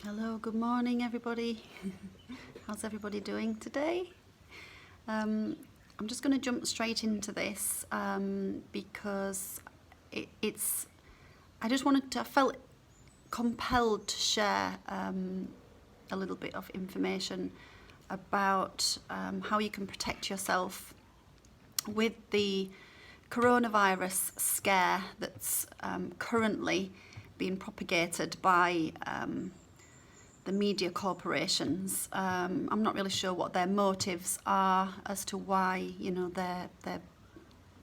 Hello, good morning everybody. How's everybody doing today? I'm just going to jump straight into this because I felt compelled to share a little bit of information about how you can protect yourself with the coronavirus scare that's currently being propagated by the media corporations. I'm not really sure what their motives are as to why, they're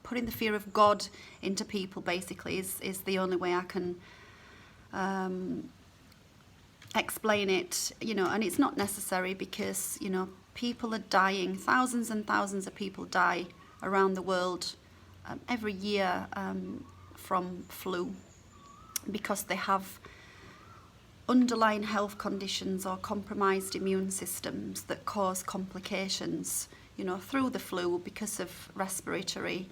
putting the fear of God into people. Basically, is the only way I can explain it. And it's not necessary because people are dying. Thousands and thousands of people die around the world every year from flu because they have underlying health conditions or compromised immune systems that cause complications, through the flu because of respiratory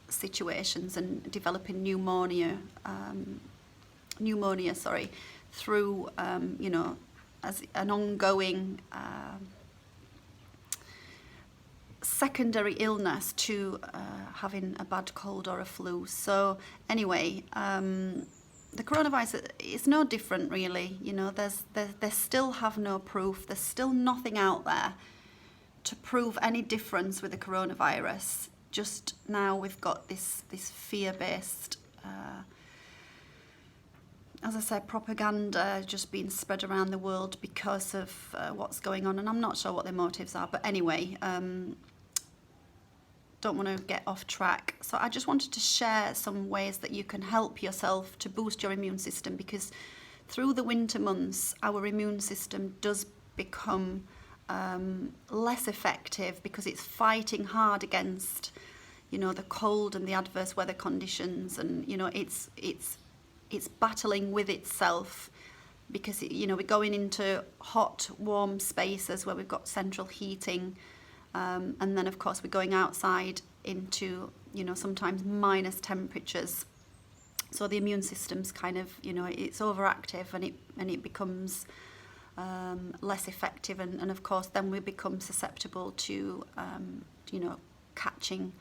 situations and developing pneumonia, through, as an ongoing secondary illness to having a bad cold or a flu. So anyway, the coronavirus is no different, really. They still have no proof. There's still nothing out there to prove any difference with the coronavirus. Just now we've got this fear-based, as I said, propaganda just being spread around the world because of what's going on. And I'm not sure what their motives are. But anyway, don't want to get off track. So I just wanted to share some ways that you can help yourself to boost your immune system, because through the winter months our immune system does become less effective because it's fighting hard against the cold and the adverse weather conditions, and it's battling with itself because we're going into hot, warm spaces where we've got central heating. And then, of course, we're going outside into, sometimes minus temperatures. So the immune system's kind of, it's overactive and it becomes less effective. And of course, then we become susceptible to, catching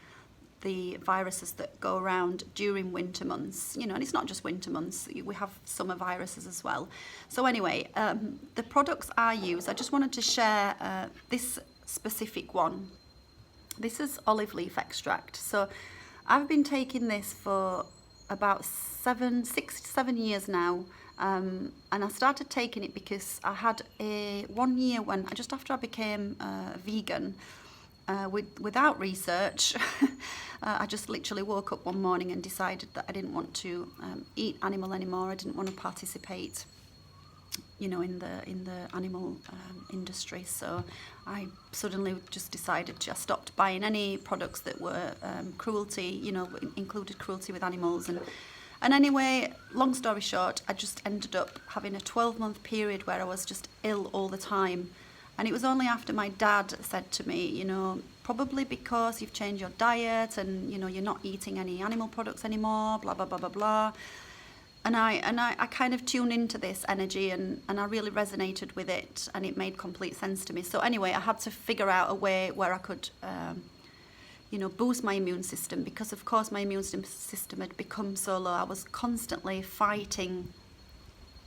the viruses that go around during winter months. And it's not just winter months. We have summer viruses as well. So anyway, the products I use, I just wanted to share this specific one. This is olive leaf extract. So I've been taking this for about 6 to 7 years now, and I started taking it because I had one year when just after I became vegan, without research, I just literally woke up one morning and decided that I didn't want to eat animal anymore. I didn't want to participate in the animal industry. So I suddenly just decided I stopped buying any products that were cruelty, included cruelty with animals. And anyway, long story short, I just ended up having a 12-month period where I was just ill all the time. And it was only after my dad said to me, probably because you've changed your diet and, you're not eating any animal products anymore, blah, blah, blah, blah, blah. And I kind of tuned into this energy and I really resonated with it, and it made complete sense to me. So anyway, I had to figure out a way where I could, boost my immune system, because of course my immune system had become so low. I was constantly fighting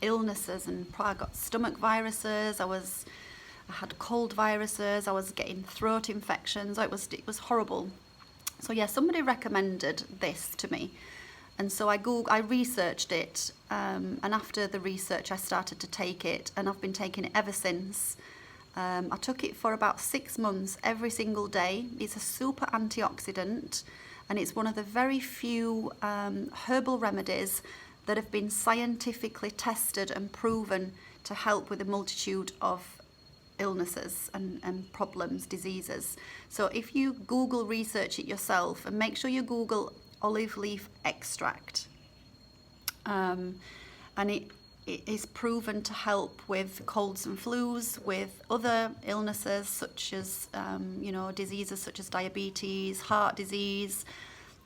illnesses, and I got stomach viruses. I had cold viruses. I was getting throat infections. It was horrible. So yeah, somebody recommended this to me. And so I researched it, and after the research I started to take it, and I've been taking it ever since. I took it for about 6 months every single day. It's a super antioxidant, and it's one of the very few herbal remedies that have been scientifically tested and proven to help with a multitude of illnesses and problems, diseases. So if you Google research it yourself, and make sure you Google olive leaf extract, and it is proven to help with colds and flus, with other illnesses such as diseases such as diabetes, heart disease,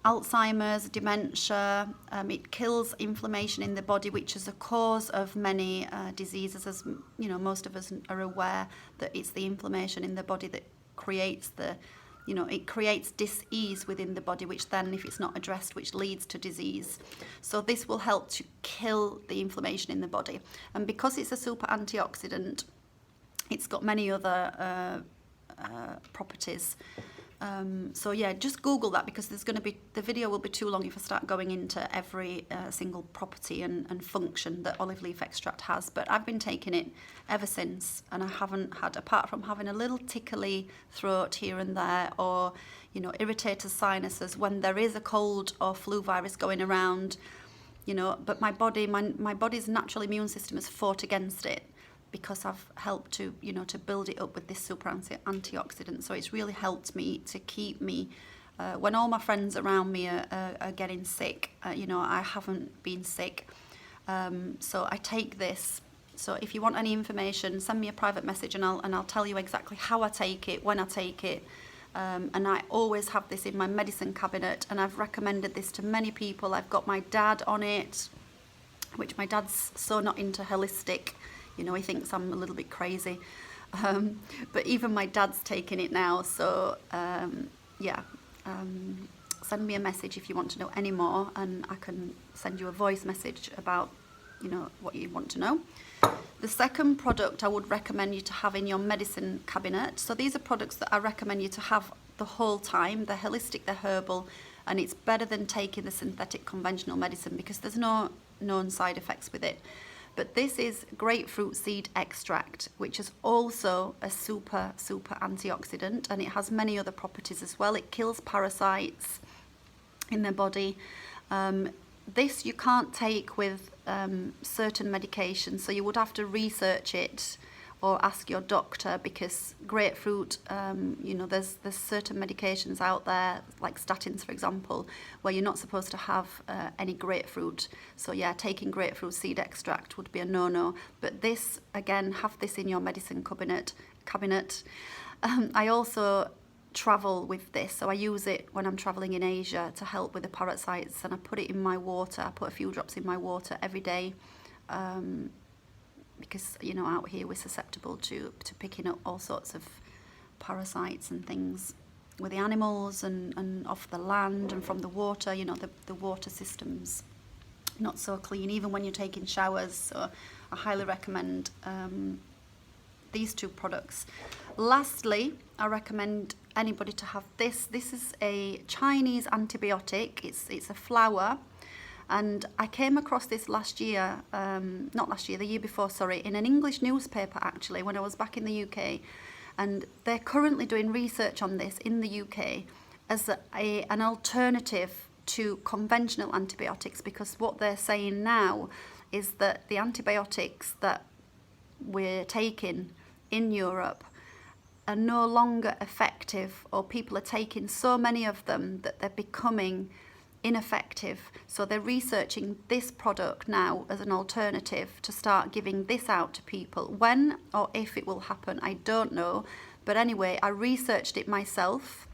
Alzheimer's, dementia. It kills inflammation in the body, which is a cause of many diseases. As you know, most of us are aware that it's the inflammation in the body that creates it creates dis-ease within the body, which then, if it's not addressed, which leads to disease. So this will help to kill the inflammation in the body. And because it's a super antioxidant, it's got many other properties. So yeah, just Google that, because the video will be too long if I start going into every single property and function that olive leaf extract has. But I've been taking it ever since, and I haven't had, apart from having a little tickly throat here and there, or irritated sinuses when there is a cold or flu virus going around, but my body's natural immune system has fought against it, because I've helped to build it up with this super antioxidant. So it's really helped me to keep me, when all my friends around me are getting sick, I haven't been sick. So I take this. So if you want any information, send me a private message, and I'll tell you exactly how I take it, when I take it. And I always have this in my medicine cabinet, and I've recommended this to many people. I've got my dad on it, which my dad's so not into holistic. He thinks I'm a little bit crazy. But even my dad's taking it now. So, send me a message if you want to know any more, and I can send you a voice message about, what you want to know. The second product I would recommend you to have in your medicine cabinet. So these are products that I recommend you to have the whole time. They're holistic, they're herbal, and it's better than taking the synthetic conventional medicine, because there's no known side effects with it. But this is grapefruit seed extract, which is also a super antioxidant, and it has many other properties as well. It kills parasites in the body. This you can't take with certain medications, so you would have to research it or ask your doctor, because grapefruit, there's certain medications out there, like statins, for example, where you're not supposed to have any grapefruit. So yeah, taking grapefruit seed extract would be a no-no. But this, again, have this in your medicine cabinet. I also travel with this, so I use it when I'm traveling in Asia to help with the parasites, and I put it in my water. I put a few drops in my water every day. Because out here we're susceptible to picking up all sorts of parasites and things with the animals and off the land and from the water. The water system's not so clean, even when you're taking showers. So I highly recommend these two products. Lastly, I recommend anybody to have this. This is a Chinese antibiotic. It's a flower. And I came across this the year before, in an English newspaper, actually, when I was back in the UK. And they're currently doing research on this in the UK as an alternative to conventional antibiotics, because what they're saying now is that the antibiotics that we're taking in Europe are no longer effective, or people are taking so many of them that they're becoming ineffective. So they're researching this product now as an alternative to start giving this out to people. When or if it will happen, I don't know. But anyway, I researched it myself,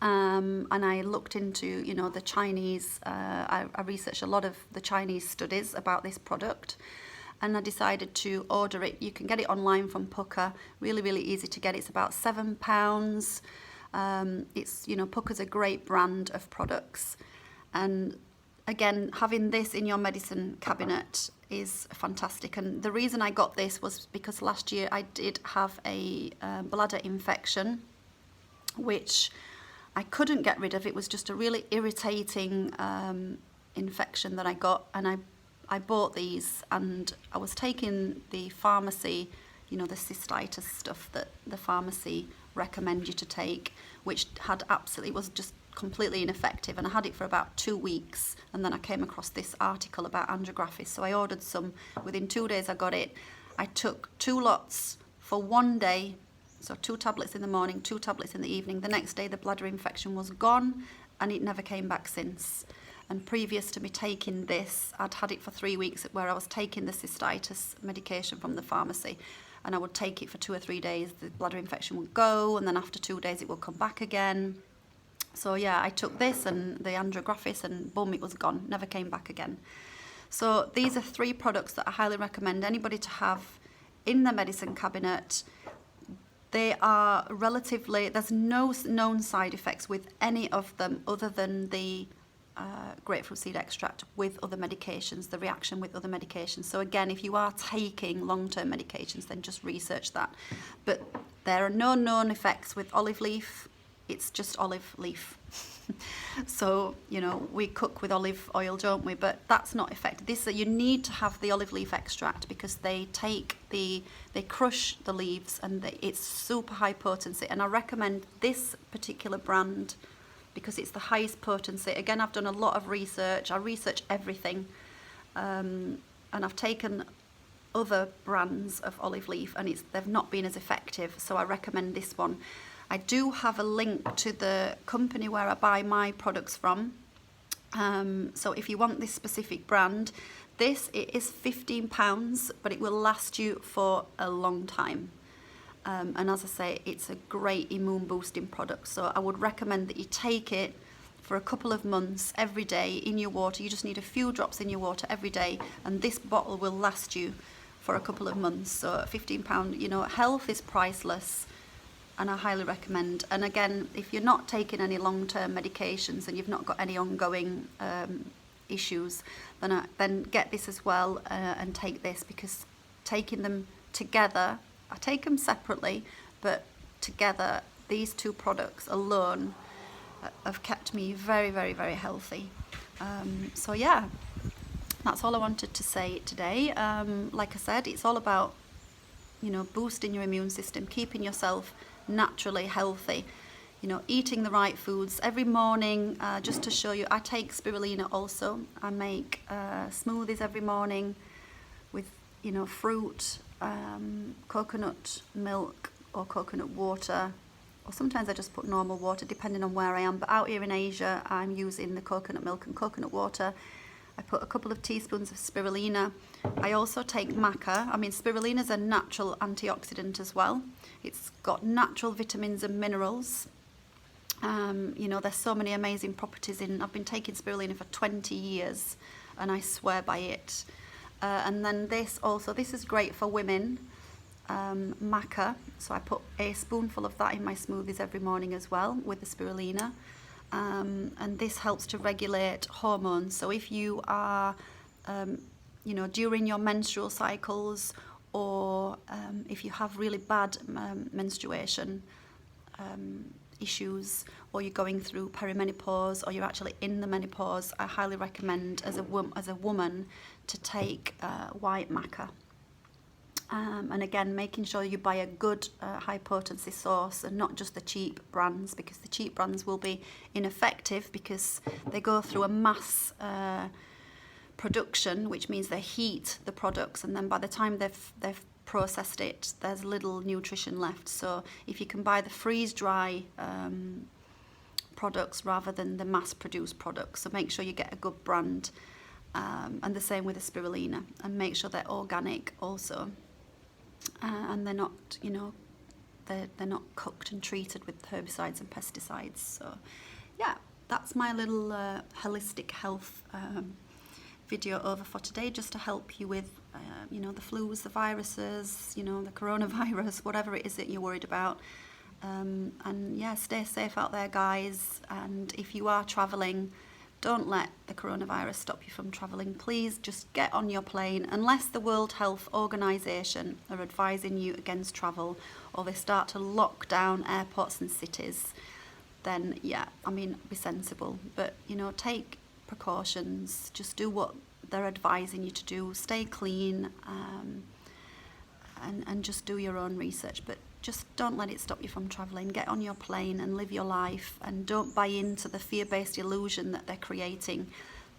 and I looked into, the Chinese, I researched a lot of the Chinese studies about this product, and I decided to order it. You can get it online from Pukka, really easy to get. It's about £7. Pukka's a great brand of products, and again, having this in your medicine cabinet is fantastic. And the reason I got this was because last year I did have a bladder infection, which I couldn't get rid of. It was just a really irritating infection that I got, and I bought these, and I was taking the pharmacy, the cystitis stuff that the pharmacy recommend you to take, which was just completely ineffective, and I had it for about 2 weeks, and then I came across this article about andrographis, so I ordered some. Within 2 days I got it. I took 2 lots for 1 day, so 2 tablets in the morning, 2 tablets in the evening. The next day the bladder infection was gone, and it never came back since. And previous to me taking this, I'd had it for 3 weeks, where I was taking the cystitis medication from the pharmacy, and I would take it for 2 or 3 days. The bladder infection would go, and then after 2 days it would come back again. So yeah, I took this and the andrographis and boom, it was gone, never came back again. So these are 3 products that I highly recommend anybody to have in their medicine cabinet. They are relatively, there's no known side effects with any of them other than the grapefruit seed extract with other medications, the reaction with other medications. So again, if you are taking long-term medications, then just research that. But there are no known effects with olive leaf. It's just olive leaf. So, you know, we cook with olive oil, don't we? But that's not effective. You need to have the olive leaf extract because they crush the leaves and it's super high potency. And I recommend this particular brand because it's the highest potency. Again, I've done a lot of research. I research everything. And I've taken other brands of olive leaf and they've not been as effective. So I recommend this one. I do have a link to the company where I buy my products from. So if you want this specific brand, it is £15, but it will last you for a long time. And as I say, it's a great immune boosting product. So I would recommend that you take it for a couple of months every day in your water. You just need a few drops in your water every day, and this bottle will last you for a couple of months. So £15, you know, health is priceless. And I highly recommend. And again, if you're not taking any long-term medications and you've not got any ongoing issues, then get this as well and take this, because taking them together, I take them separately, but together, these 2 products alone have kept me very, very, very healthy. So yeah, that's all I wanted to say today. Like I said, it's all about, you know, boosting your immune system, keeping yourself naturally healthy, you know, eating the right foods every morning. Just to show you, I take spirulina also. I make smoothies every morning with, you know, fruit, coconut milk or coconut water, or sometimes I just put normal water depending on where I am. But out here in Asia, I'm using the coconut milk and coconut water. I put a couple of teaspoons of spirulina. I also take maca. I mean, spirulina is a natural antioxidant as well. It's got natural vitamins and minerals. You know, there's so many amazing properties in. I've been taking spirulina for 20 years and I swear by it. And then this is great for women, maca. So I put a spoonful of that in my smoothies every morning as well with the spirulina. And this helps to regulate hormones. So if you are, you know, during your menstrual cycles, or if you have really bad menstruation issues, or you're going through perimenopause, or you're actually in the menopause, I highly recommend as a woman to take white maca. And again, making sure you buy a good high potency source and not just the cheap brands, because the cheap brands will be ineffective because they go through a mass production, which means they heat the products, and then by the time they've processed it, there's little nutrition left. So if you can buy the freeze-dry products rather than the mass-produced products, so make sure you get a good brand, and the same with the spirulina, and make sure they're organic also. And they're not, you know, they're not cooked and treated with herbicides and pesticides. So yeah, that's my little holistic health video over for today, just to help you with you know, the flus, the viruses, you know, the coronavirus, whatever it is that you're worried about. And yeah, stay safe out there, guys. And if you are traveling, don't let the coronavirus stop you from travelling. Please just get on your plane. Unless the World Health Organization are advising you against travel, or they start to lock down airports and cities, then yeah, I mean, be sensible. But, you know, take precautions. Just do what they're advising you to do. Stay clean, and just do your own research. But just don't let it stop you from travelling. Get on your plane and live your life, and don't buy into the fear-based illusion that they're creating,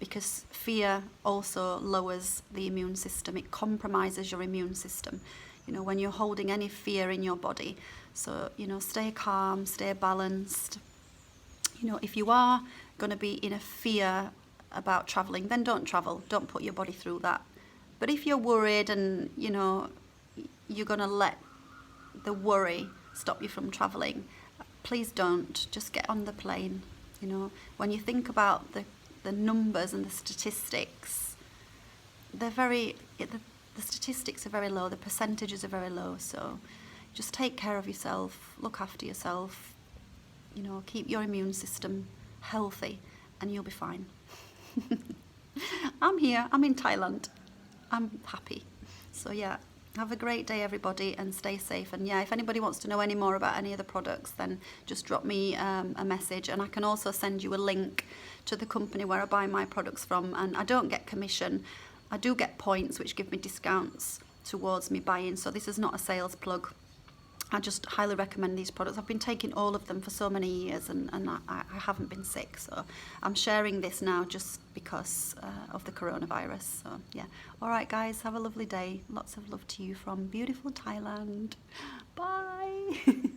because fear also lowers the immune system. It compromises your immune system, you know, when you're holding any fear in your body. So, you know, stay calm, stay balanced. You know, if you are going to be in a fear about travelling, then don't travel. Don't put your body through that. But if you're worried and, you know, you're going to let the worry stop you from travelling, please don't. Just get on the plane You know, when you think about the numbers and the statistics, the statistics are very low, the percentages are very low. So just take care of yourself, look after yourself, you know, keep your immune system healthy, and you'll be fine. I'm here, I'm in Thailand, I'm happy. So yeah, have a great day everybody, and stay safe. And yeah, if anybody wants to know any more about any of the products, then just drop me a message, and I can also send you a link to the company where I buy my products from. And I don't get commission, I do get points which give me discounts towards me buying, so this is not a sales plug. I just highly recommend these products. I've been taking all of them for so many years, and I haven't been sick. So I'm sharing this now just because of the coronavirus. So yeah. All right, guys, have a lovely day. Lots of love to you from beautiful Thailand. Bye.